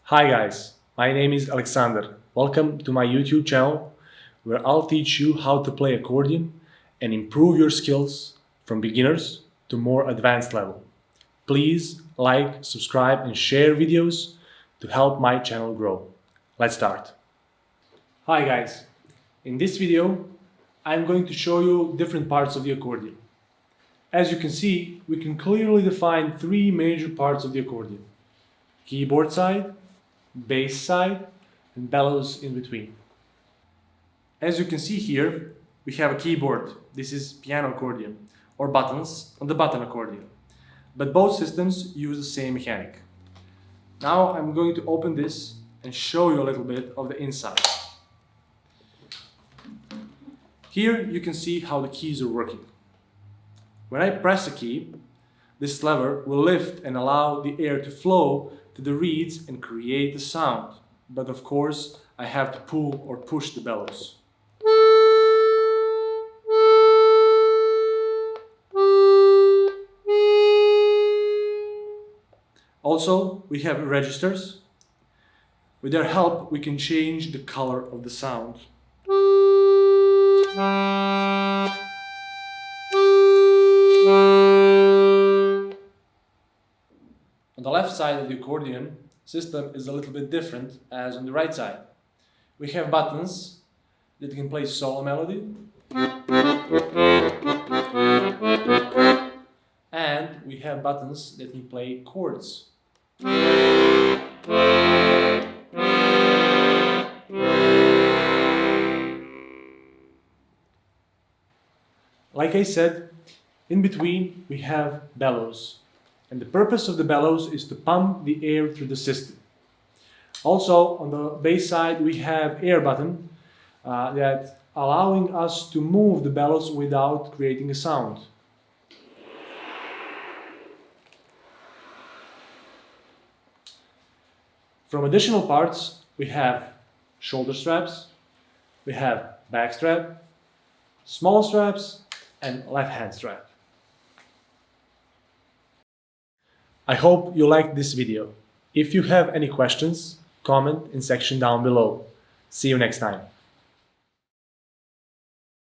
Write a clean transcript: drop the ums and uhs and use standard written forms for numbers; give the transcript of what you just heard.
Hi guys, my name is Alexander. Welcome to my YouTube channel where I'll teach you how to play accordion and improve your skills from beginners to more advanced level. Please like, subscribe and share videos to help my channel grow. Let's start. Hi guys, in this video I'm going to show you different parts of the accordion. As you can see, we can clearly define three major parts of the accordion: keyboard side, bass side, and bellows in between. As you can see here, we have a keyboard. This is piano accordion, or buttons on the button accordion. But both systems use the same mechanic. Now I'm going to open this and show you a little bit of the inside. Here you can see how the keys are working. When I press a key, this lever will lift and allow the air to flow to the reeds and create the sound. But of course, I have to pull or push the bellows. Also, we have registers. With their help, we can change the color of the sound. On the left side of the accordion system is a little bit different as on the right side. We have buttons that can play solo melody, and we have buttons that can play chords. Like I said, in between we have bellows. And the purpose of the bellows is to pump the air through the system. Also, on the bass side, we have air button that allowing us to move the bellows without creating a sound. From additional parts, we have shoulder straps, we have back strap, small straps, and left hand strap. I hope you liked this video. If you have any questions, comment in section down below. See you next time.